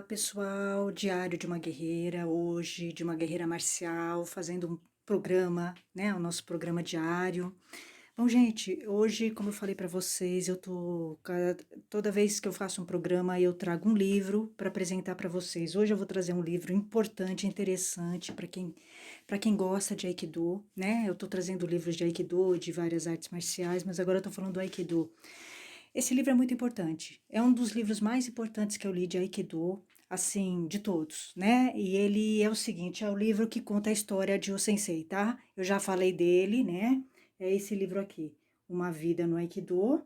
Pessoal, Diário de uma Guerreira, hoje de uma guerreira marcial, fazendo um programa, né, o nosso programa diário. Bom, gente, hoje, como eu falei para vocês, toda vez que eu faço um programa, eu trago um livro para apresentar para vocês. Hoje eu vou trazer um livro importante, interessante para quem gosta de Aikido, né? Eu estou trazendo livros de Aikido, de várias artes marciais, mas agora eu estou falando do Aikido. Esse livro é muito importante. É um dos livros mais importantes que eu li de Aikido, assim, de todos, né? E ele é o seguinte, é o livro que conta a história de O Sensei, tá? Eu já falei dele, né? É esse livro aqui, Uma Vida no Aikido,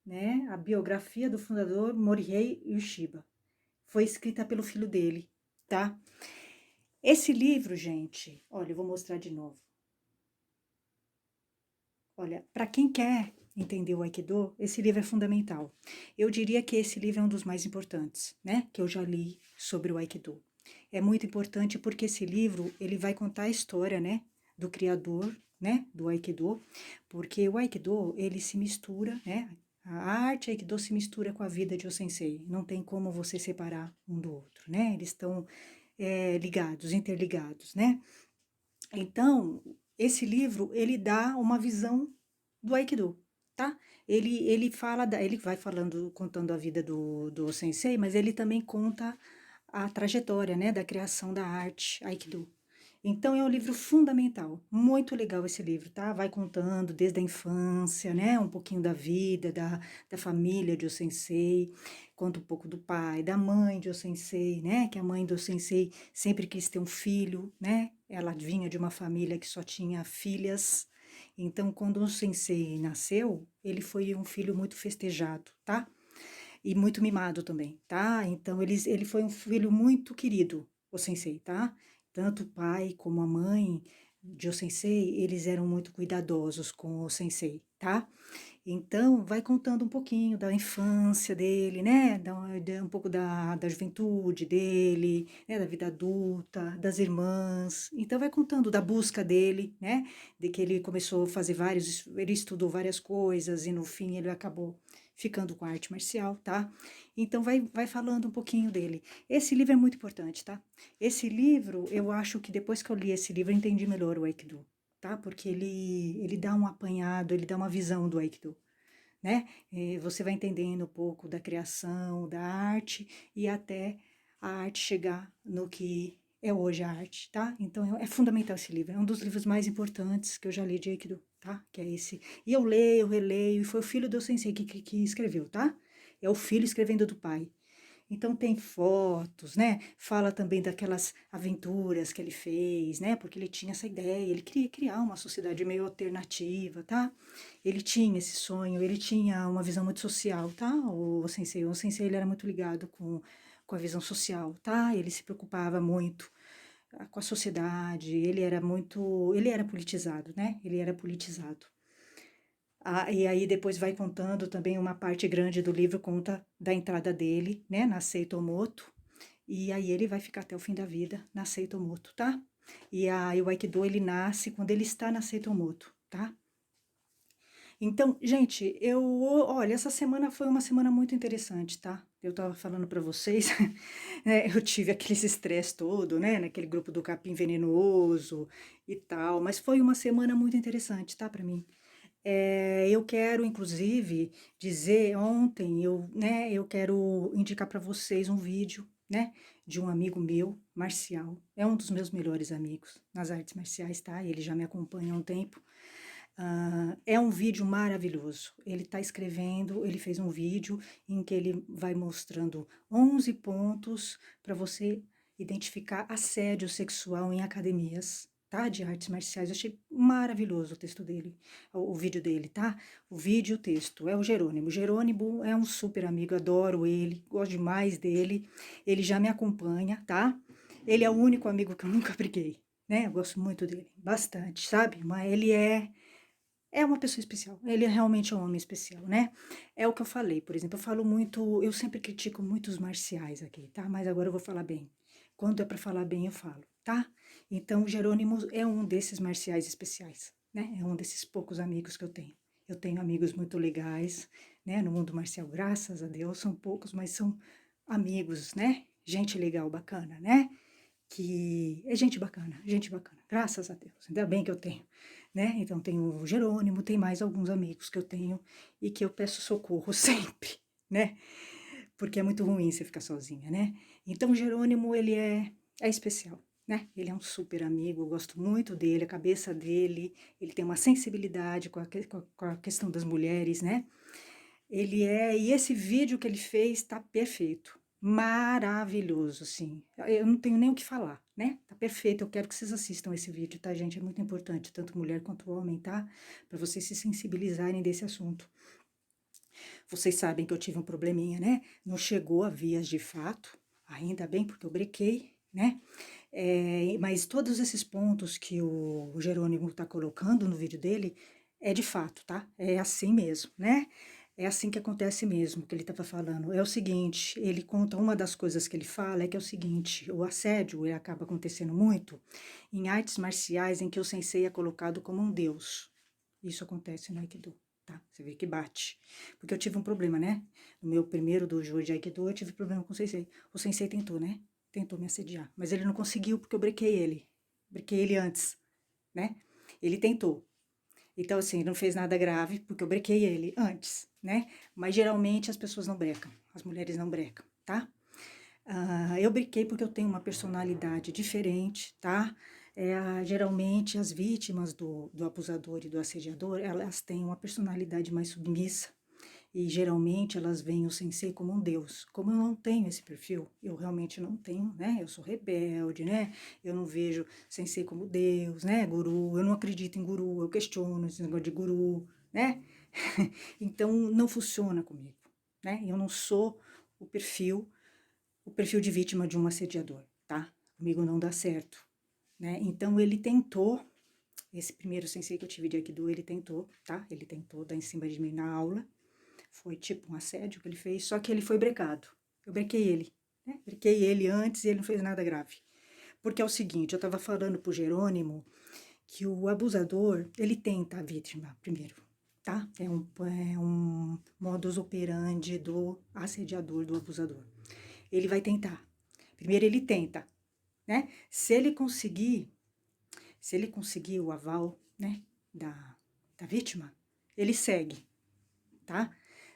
né? A biografia do fundador Morihei Ueshiba. Foi escrita pelo filho dele, tá? Esse livro, gente, olha, eu vou mostrar de novo. Olha, para quem quer entender o Aikido, esse livro é fundamental. Eu diria que esse livro é um dos mais importantes, né, que eu já li sobre o Aikido. É muito importante porque esse livro, ele vai contar a história, né, do criador, né, do Aikido, porque o Aikido, ele se mistura, né, a arte Aikido se mistura com a vida de o Sensei. Não tem como você separar um do outro, né, eles estão ligados, interligados, né. Então, esse livro, ele dá uma visão do Aikido, tá? Ele fala, ele vai falando, contando a vida do sensei, mas ele também conta a trajetória, né, da criação da arte Aikido. Então, é um livro fundamental, muito legal esse livro, tá? Vai contando desde a infância, né, um pouquinho da vida, da família de o sensei, conta um pouco do pai, da mãe de o sensei, né, que a mãe do sensei sempre quis ter um filho, né, ela vinha de uma família que só tinha filhas, então quando o sensei nasceu, ele foi um filho muito festejado, tá? E muito mimado também, tá? Então ele foi um filho muito querido, o sensei, tá? Tanto o pai como a mãe de o sensei, eles eram muito cuidadosos com o sensei, tá? Então, vai contando um pouquinho da infância dele, né? Um pouco da juventude dele, né? Da vida adulta, das irmãs. Então, vai contando da busca dele, né? De que ele começou a fazer ele estudou várias coisas e no fim ele acabou ficando com a arte marcial, tá? Então, vai falando um pouquinho dele. Esse livro é muito importante, tá? Esse livro, eu acho que depois que eu li esse livro, eu entendi melhor o Aikido, tá? Porque ele dá um apanhado, ele dá uma visão do Aikido, né? Você vai entendendo um pouco da criação, da arte e até a arte chegar no que é hoje a arte, tá? Então é fundamental esse livro, é um dos livros mais importantes que eu já li de Aikido, tá? Que é esse. E eu leio, releio, e foi o filho do sensei que escreveu, tá? É o filho escrevendo do pai. Então tem fotos, né? Fala também daquelas aventuras que ele fez, né? Porque ele tinha essa ideia, ele queria criar uma sociedade meio alternativa, tá? Ele tinha esse sonho, ele tinha uma visão muito social, tá? O sensei ele era muito ligado com a visão social, tá? Ele se preocupava muito com a sociedade, ele era politizado, né? Ele era politizado. Ah, e aí depois vai contando também uma parte grande do livro, conta da entrada dele, né, na Seitomoto, e aí ele vai ficar até o fim da vida na Seitomoto, tá? E aí o Aikido, ele nasce quando ele está na Seitomoto, tá? Então, gente, olha, essa semana foi uma semana muito interessante, tá? Eu tava falando pra vocês, né, eu tive aquele estresse todo, né, naquele grupo do capim venenoso e tal, mas foi uma semana muito interessante, tá, pra mim. Eu quero, inclusive, dizer, ontem, eu quero indicar para vocês um vídeo, né, de um amigo meu, Marcial, é um dos meus melhores amigos nas artes marciais, tá? Ele já me acompanha há um tempo. É um vídeo maravilhoso. Ele está escrevendo, ele fez um vídeo em que ele vai mostrando 11 pontos para você identificar assédio sexual em academias, tá? De artes marciais. Eu achei maravilhoso o texto dele, o vídeo dele, tá? O vídeo e o texto. É o Jerônimo. Jerônimo é um super amigo, adoro ele, gosto demais dele. Ele já me acompanha, tá? Ele é o único amigo que eu nunca briguei, né? Eu gosto muito dele, bastante, sabe? Mas ele é uma pessoa especial, ele é realmente um homem especial, né? É o que eu falei, por exemplo, eu falo muito, eu sempre critico muitos marciais aqui, tá? Mas agora eu vou falar bem. Quando é para falar bem, eu falo, tá? Então, o Jerônimo é um desses marciais especiais, né? É um desses poucos amigos que eu tenho. Eu tenho amigos muito legais, né? No mundo marcial, graças a Deus, são poucos, mas são amigos, né? gente legal, bacana, né? Que é gente bacana, graças a Deus, ainda bem que eu tenho, né? Então tem o Jerônimo, tem mais alguns amigos que eu tenho e que eu peço socorro sempre, né? Porque é muito ruim você ficar sozinha, né? Então o Jerônimo, é especial, né? Ele é um super amigo, eu gosto muito dele, a cabeça dele, ele tem uma sensibilidade com a questão das mulheres, né? E esse vídeo que ele fez tá perfeito. Maravilhoso, assim. Eu não tenho nem o que falar, né? Tá perfeito. Eu quero que vocês assistam esse vídeo, tá, gente? É muito importante, tanto mulher quanto homem, tá? Para vocês se sensibilizarem desse assunto. Vocês sabem que eu tive um probleminha, né? Não chegou a vias de fato, ainda bem, porque eu brequei, né? Mas todos esses pontos que o Jerônimo tá colocando no vídeo dele é de fato, tá? É assim mesmo, né? É assim que acontece mesmo, que ele estava falando. É o seguinte, ele conta uma das coisas que ele fala é que é o seguinte, o assédio ele acaba acontecendo muito em artes marciais em que o sensei é colocado como um deus. Isso acontece no Aikido, tá? Você vê que bate. Porque eu tive um problema, né? No meu primeiro dojo de Aikido, eu tive problema com o sensei. O sensei tentou, né? Tentou me assediar, mas ele não conseguiu porque eu brequei ele. Brequei ele antes, né? Ele tentou. Então, assim, não fez nada grave, porque eu brequei ele antes, né? Mas geralmente as pessoas não brecam, as mulheres não brecam, tá? Eu brequei porque eu tenho uma personalidade diferente, tá? Geralmente as vítimas do abusador e do assediador, elas têm uma personalidade mais submissa, e geralmente elas veem o sensei como um deus. Como eu não tenho esse perfil, eu realmente não tenho, né? Eu sou rebelde, né? Eu não vejo sensei como deus, né? Guru, eu não acredito em guru, eu questiono esse negócio de guru, né? Então não funciona comigo, né? Eu não sou o perfil, o perfil de vítima de um assediador, tá? Comigo não dá certo, né? Então ele tentou, esse primeiro sensei que eu tive de Aikido, ele tentou, tá? Ele tentou dar em cima de mim na aula, foi tipo um assédio que ele fez, só que ele foi brecado. Eu brequei ele, né? Brequei ele antes e ele não fez nada grave. Porque é o seguinte, eu estava falando pro Jerônimo que o abusador, ele tenta a vítima primeiro, tá? É um modus operandi do assediador, do abusador. Ele vai tentar. Primeiro ele tenta, né? Se ele conseguir o aval, né, da vítima, ele segue, tá?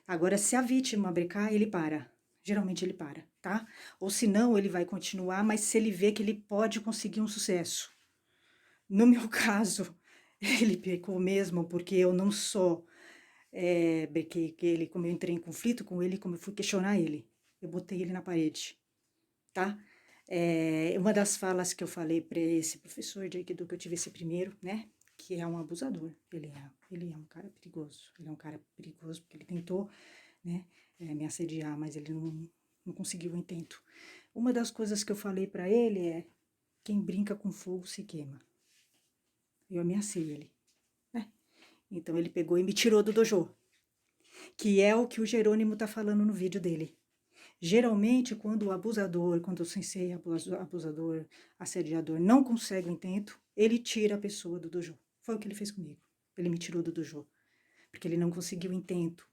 Agora, se a vítima brecar, ele para. Geralmente ele para, tá? Ou se não, ele vai continuar, mas se ele vê que ele pode conseguir um sucesso. No meu caso, ele pecou mesmo, porque eu não só brequei ele, como eu entrei em conflito com ele, como eu fui questionar ele. Eu botei ele na parede, tá? Uma das falas que eu falei para esse professor de Aikido, que eu tive esse primeiro, né? Que é um abusador. Ele é um cara perigoso. Ele é um cara perigoso porque ele tentou, né, me assediar, mas ele não conseguiu o intento. Uma das coisas que eu falei para ele é: quem brinca com fogo se queima. Eu ameacei ele, né? Então ele pegou e me tirou do dojo, que é o que o Jerônimo tá falando no vídeo dele. Geralmente, quando o abusador, quando o sensei abusador, assediador não consegue o intento, ele tira a pessoa do dojo. Foi o que ele fez comigo. Ele me tirou do dojo, porque ele não conseguiu o intento.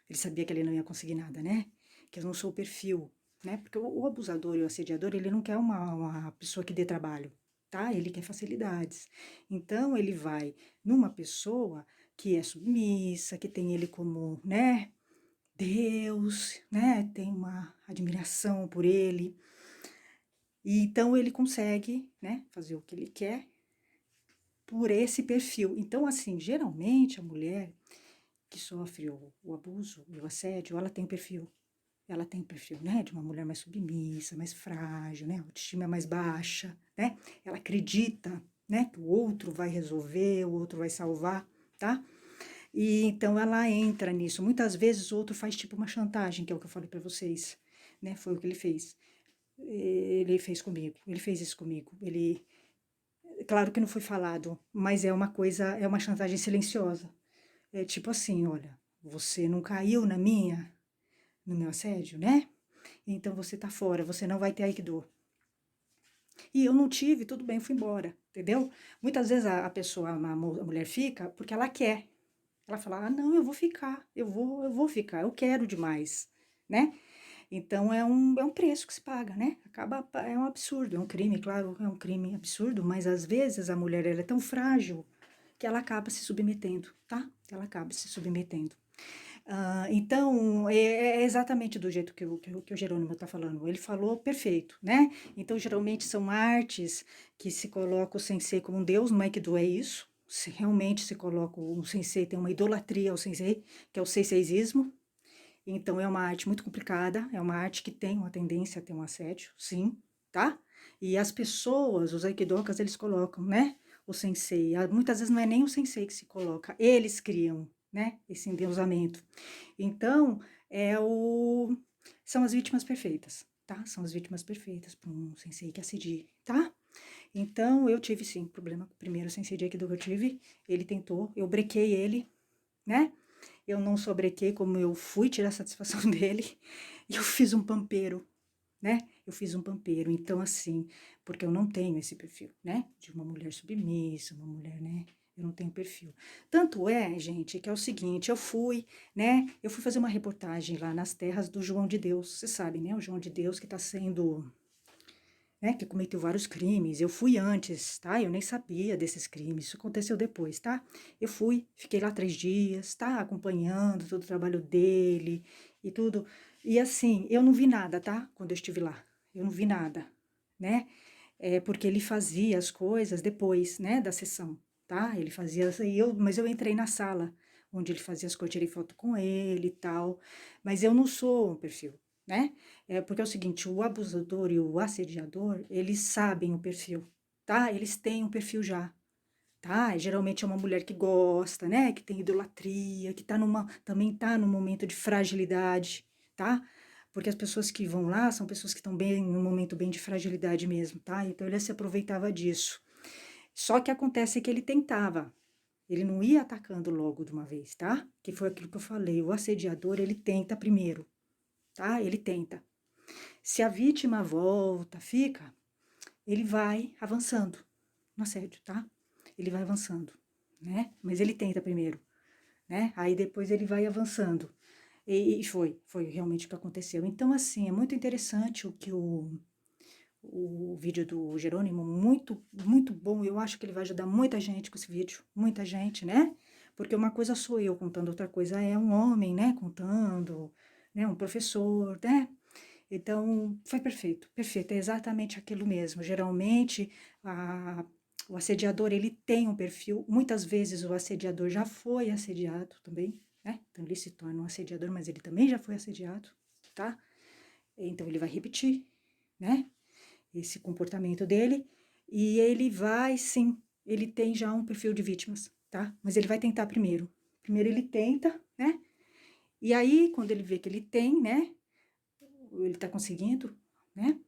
Ele sabia que ele não ia conseguir nada, né? Que eu não sou o perfil, né? Porque o abusador e o assediador, ele não quer uma pessoa que dê trabalho, tá? Ele quer facilidades. Então, ele vai numa pessoa que é submissa, que tem ele como, né, Deus, né? Tem uma admiração por ele. E então ele consegue, né, fazer o que ele quer por esse perfil. Então, assim, geralmente a mulher que sofre o abuso e o assédio, ela tem perfil. Ela tem perfil, né, de uma mulher mais submissa, mais frágil, né, a autoestima é mais baixa, né? Ela acredita, né, que o outro vai resolver, o outro vai salvar, tá? E então ela entra nisso. Muitas vezes o outro faz tipo uma chantagem, que é o que eu falei pra vocês, né? Foi o que ele fez. Ele fez comigo, ele fez isso comigo. Claro que não foi falado, mas é uma coisa, é uma chantagem silenciosa. É tipo assim, olha, você não caiu no meu assédio, né? Então você tá fora, você não vai ter Aikido. E eu não tive, tudo bem, fui embora, entendeu? Muitas vezes a pessoa, a mulher fica porque ela quer. Ela fala: "Ah, não, eu vou ficar, eu vou ficar, eu quero demais", né? Então é um preço que se paga, né? É um absurdo, é um crime, claro, é um crime absurdo, mas às vezes a mulher ela é tão frágil que ela acaba se submetendo, tá? Ela acaba se submetendo. Então, é exatamente do jeito que o Jerônimo está falando. Ele falou perfeito, né? Então, geralmente são artes que se coloca o sensei como um deus, no Aikido é isso. Se realmente se coloca um sensei, tem uma idolatria ao sensei, que é o seiseismo. Então, é uma arte muito complicada, é uma arte que tem uma tendência a ter um assédio, sim, tá? E as pessoas, os aikidokas, eles colocam, né? O sensei. Muitas vezes não é nem o sensei que se coloca, eles criam, né? Esse endeusamento. Então, é o... são as vítimas perfeitas, tá? São as vítimas perfeitas para um sensei que assedie, tá? Então, eu tive sim problema com o primeiro sensei de Aikido que eu tive. Ele tentou, eu brequei ele, né? Eu não sobrequei como eu fui tirar satisfação dele. E eu fiz um pampeiro, né? Eu fiz um pampeiro. Então, assim, porque eu não tenho esse perfil, né? De uma mulher submissa, uma mulher, né? Eu não tenho perfil. Tanto é, gente, que é o seguinte, eu fui, né? Eu fui fazer uma reportagem lá nas terras do João de Deus. Você sabe, né? O João de Deus que está sendo, né? Que cometeu vários crimes. Eu fui antes, tá? Eu nem sabia desses crimes. Isso aconteceu depois, tá? Eu fui, fiquei lá 3 dias, tá? Acompanhando todo o trabalho dele e tudo. E assim, eu não vi nada, tá? Quando eu estive lá. Eu não vi nada, né? Porque ele fazia as coisas depois, né? Da sessão, tá? Ele fazia, mas eu entrei na sala onde ele fazia as coisas, tirei foto com ele e tal. Mas eu não sou um perfil, né? Porque é o seguinte, o abusador e o assediador, eles sabem o perfil, tá? Eles têm um perfil já, tá? E geralmente é uma mulher que gosta, né? Que tem idolatria, que também tá num momento de fragilidade, tá? Porque as pessoas que vão lá são pessoas que estão bem, num momento bem de fragilidade mesmo, tá? Então ele se aproveitava disso. Só que acontece que ele tentava, ele não ia atacando logo de uma vez, tá? Que foi aquilo que eu falei, o assediador, ele tenta primeiro, tá? Ele tenta. Se a vítima volta, fica, ele vai avançando no assédio, tá? Ele vai avançando, né? Mas ele tenta primeiro, né? Aí depois ele vai avançando. E foi realmente o que aconteceu. Então, assim, é muito interessante o vídeo do Jerônimo, muito, muito bom. Eu acho que ele vai ajudar muita gente com esse vídeo, muita gente, né? Porque uma coisa sou eu contando, outra coisa é um homem, né, contando, né, um professor, né? Então, foi perfeito, perfeito, é exatamente aquilo mesmo. Geralmente, o assediador, ele tem um perfil, muitas vezes o assediador já foi assediado também, né? Então, ele se torna um assediador, mas ele também já foi assediado, tá? Então, ele vai repetir, né? Esse comportamento dele, e ele vai, sim, ele tem já um perfil de vítimas, tá? Mas ele vai tentar primeiro. Primeiro ele tenta, né? E aí, quando ele vê que ele tem, né? Ele tá conseguindo, né?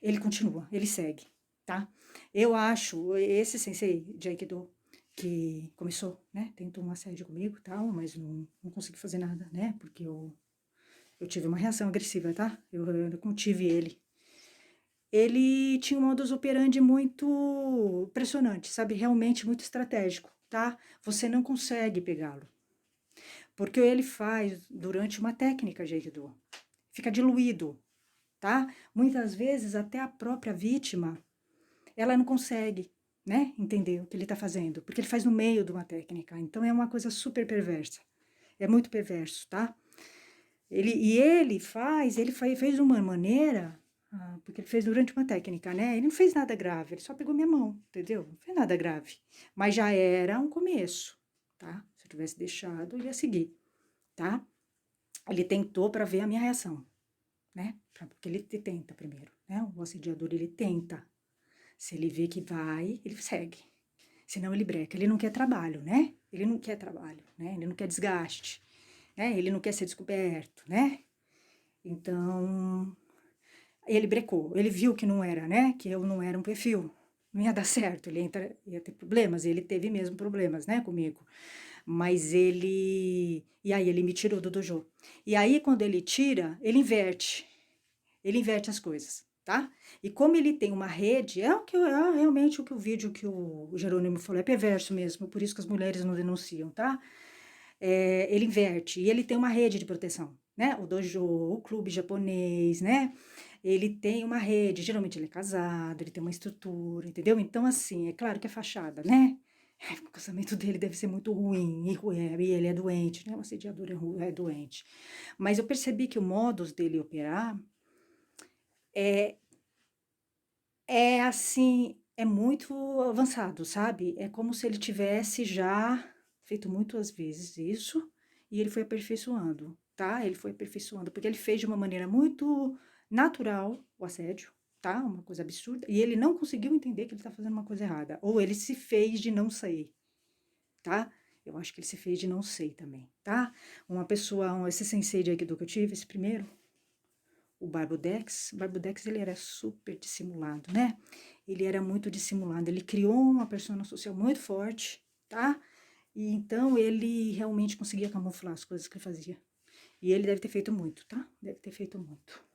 Ele continua, ele segue, tá? Eu acho, esse sensei de Aikido, que começou, né? Tentou um assédio comigo e tal, mas não consegui fazer nada, né? Porque eu tive uma reação agressiva, tá? Eu contive ele. Ele tinha um modus operandi muito impressionante, sabe? Realmente muito estratégico, tá? Você não consegue pegá-lo. Porque ele faz durante uma técnica de Aikido. Fica diluído, tá? Muitas vezes até a própria vítima, ela não consegue, né? Entender o que ele tá fazendo. Porque ele faz no meio de uma técnica. Então é uma coisa super perversa. É muito perverso, tá? Ele fez de uma maneira, porque ele fez durante uma técnica, né? Ele não fez nada grave, ele só pegou minha mão, entendeu? Não fez nada grave. Mas já era um começo, tá? Se eu tivesse deixado, eu ia seguir, tá? Ele tentou para ver a minha reação, né? Porque ele tenta primeiro, né? O assediador, ele tenta. Se ele vê que vai, ele segue. Senão ele breca. Ele não quer trabalho, né? Ele não quer trabalho, né? Ele não quer desgaste, né? Ele não quer ser descoberto, né? Então, ele brecou, ele viu que não era, né? Que eu não era um perfil, não ia dar certo, ia ter problemas, ele teve mesmo problemas, né, comigo. Mas ele. E aí ele me tirou do dojo. E aí, quando ele tira, ele inverte as coisas, tá? E como ele tem uma rede, realmente o que o vídeo que o Jerônimo falou é perverso mesmo, por isso que as mulheres não denunciam, tá? Ele inverte, e ele tem uma rede de proteção, né? O dojo, o clube japonês, né? Ele tem uma rede, geralmente ele é casado, ele tem uma estrutura, entendeu? Então, assim, é claro que é fachada, né? O casamento dele deve ser muito ruim, e ele é doente, né? O assediador é doente. Mas eu percebi que o modus dele operar é, é assim, é muito avançado, sabe? É como se ele tivesse já feito muitas vezes isso e ele foi aperfeiçoando, tá? Ele foi aperfeiçoando, porque ele fez de uma maneira muito natural o assédio, tá? Uma coisa absurda, e ele não conseguiu entender que ele tá fazendo uma coisa errada, ou ele se fez de não sair, tá? Eu acho que ele se fez de não sei também, tá? Uma pessoa, esse sensei de Aikido que eu tive, esse primeiro, o Barbudex ele era super dissimulado, né? Ele era muito dissimulado, ele criou uma persona social muito forte, tá? E então ele realmente conseguia camuflar as coisas que ele fazia. E ele deve ter feito muito, tá? Deve ter feito muito.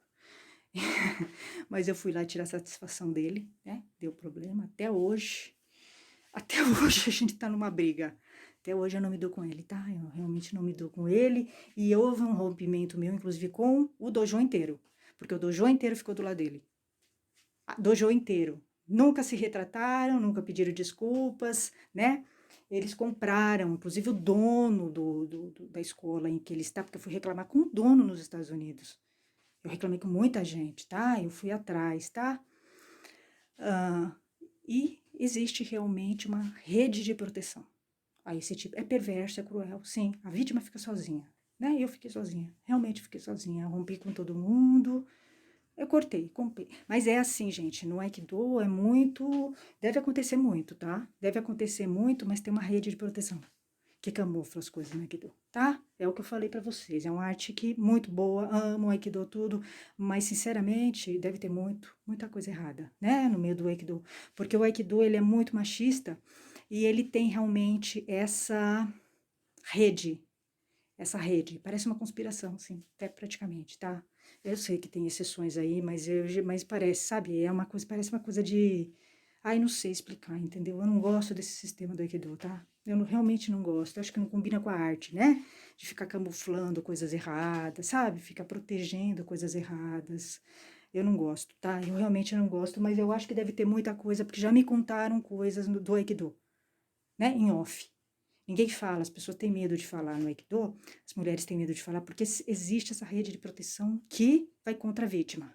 Mas eu fui lá tirar satisfação dele, né? Deu problema até hoje. Até hoje a gente tá numa briga. Até hoje eu não me dou com ele, tá? Eu realmente não me dou com ele. E houve um rompimento meu, inclusive, com o dojo inteiro. Porque o dojo inteiro ficou do lado dele. Dojo inteiro. Nunca se retrataram, nunca pediram desculpas, né? Eles compraram, inclusive o dono da escola em que ele está, porque eu fui reclamar com o dono nos Estados Unidos. Eu reclamei com muita gente, tá? Eu fui atrás, tá? E existe realmente uma rede de proteção a esse tipo. É perverso, é cruel, sim. A vítima fica sozinha, né? Eu fiquei sozinha, realmente fiquei sozinha. Eu rompi com todo mundo, eu cortei, comprei. Mas é assim, gente, no Aikido é muito. Deve acontecer muito, tá? Deve acontecer muito, mas tem uma rede de proteção que camufla as coisas no Aikido, tá? É o que eu falei pra vocês. É uma arte que muito boa, amo o Aikido tudo, mas sinceramente deve ter muita coisa errada, né? No meio do Aikido. Porque o Aikido ele é muito machista e ele tem realmente rede essa rede. Parece uma conspiração, assim, até praticamente, tá? Eu sei que tem exceções aí, mas parece, sabe? É uma coisa, parece uma coisa de. Ai, não sei explicar, entendeu? Eu não gosto desse sistema do Aikido, tá? Realmente não gosto. Eu acho que não combina com a arte, né? De ficar camuflando coisas erradas, sabe? Ficar protegendo coisas erradas. Eu não gosto, tá? Eu realmente não gosto, mas eu acho que deve ter muita coisa, porque já me contaram coisas do Aikido, né? Em off. Ninguém fala, as pessoas têm medo de falar no Aikido, as mulheres têm medo de falar, porque existe essa rede de proteção que vai contra a vítima,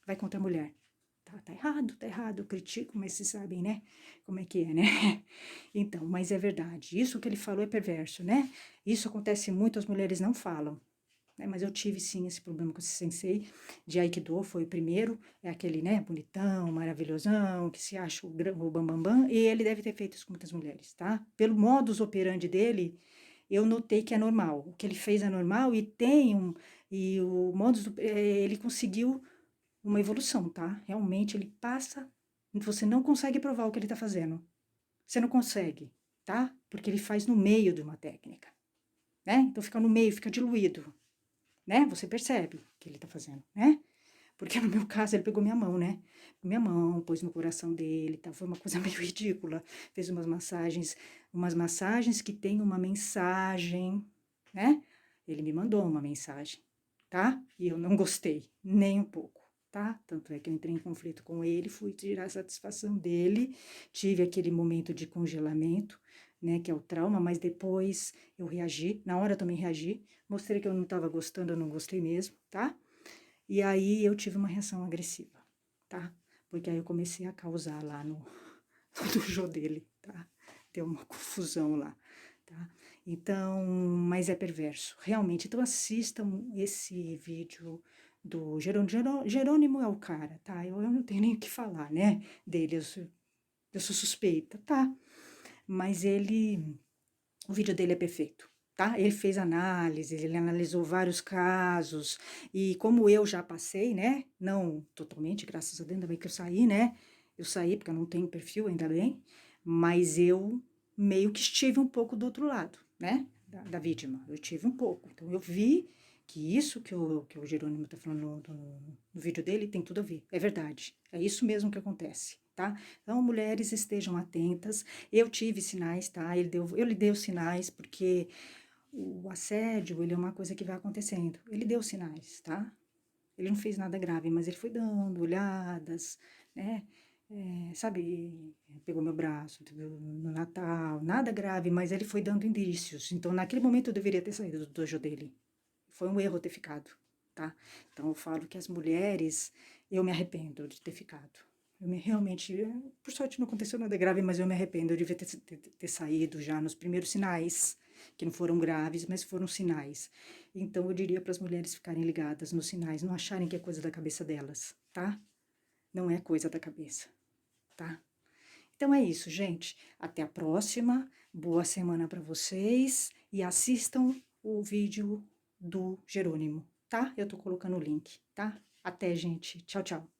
vai contra a mulher. Tá errado, eu critico, mas vocês sabem, né? Como é que é, né? Então, mas é verdade, isso que ele falou é perverso, né? Isso acontece muito, as mulheres não falam. Né? Mas eu tive sim esse problema com esse sensei de Aikido, foi o primeiro, é aquele, né, bonitão, maravilhosão, que se acha o bambambam, bam, bam, e ele deve ter feito isso com muitas mulheres, tá? Pelo modus operandi dele, eu notei que é normal, o que ele fez é normal e o modus, ele conseguiu uma evolução, tá? Realmente ele passa, você não consegue provar o que ele tá fazendo, você não consegue, tá? Porque ele faz no meio de uma técnica, né? Então fica no meio, fica diluído, né? Você percebe o que ele tá fazendo, né? Porque no meu caso ele pegou minha mão, né? Minha mão, pôs no coração dele, tá? Foi uma coisa meio ridícula. Fez umas massagens que tem uma mensagem, né? Ele me mandou uma mensagem, tá? E eu não gostei, nem um pouco, tá? Tanto é que eu entrei em conflito com ele, fui tirar a satisfação dele, tive aquele momento de congelamento, né? Que é o trauma, mas depois eu reagi, na hora eu também reagi, mostrei que eu não estava gostando, eu não gostei mesmo, tá? E aí eu tive uma reação agressiva, tá? Porque aí eu comecei a causar lá no dojo dele, tá? Deu uma confusão lá, tá? Então, mas é perverso, realmente. Então assistam esse vídeo do Jerônimo. Jerônimo é o cara, tá? Eu não tenho nem o que falar, né? Dele, eu sou suspeita, tá? Mas o vídeo dele é perfeito, tá? Ele fez análise, ele analisou vários casos, e como eu já passei, né? Não totalmente, graças a Deus, ainda bem que eu saí, né? Eu saí porque eu não tenho perfil, ainda bem, mas eu meio que estive um pouco do outro lado, né? Da vítima, eu tive um pouco. Então eu vi que isso que o Jerônimo tá falando no vídeo dele tem tudo a ver, é verdade, é isso mesmo que acontece, tá? Então, mulheres estejam atentas. Eu tive sinais, tá? Eu lhe dei os sinais, porque o assédio, ele é uma coisa que vai acontecendo. Ele deu sinais, tá? Ele não fez nada grave, mas ele foi dando olhadas, né? Sabe, pegou meu braço no Natal, nada grave, mas ele foi dando indícios. Então, naquele momento, eu deveria ter saído do dojo dele. Foi um erro ter ficado, tá? Então, eu falo que as mulheres, eu me arrependo de ter ficado. Realmente, por sorte não aconteceu nada grave, mas eu me arrependo. Eu devia ter saído já nos primeiros sinais, que não foram graves, mas foram sinais. Então, eu diria para as mulheres ficarem ligadas nos sinais, não acharem que é coisa da cabeça delas, tá? Não é coisa da cabeça, tá? Então é isso, gente. Até a próxima. Boa semana para vocês e assistam o vídeo do Jerônimo, tá? Eu tô colocando o link, tá? Até, gente. Tchau, tchau.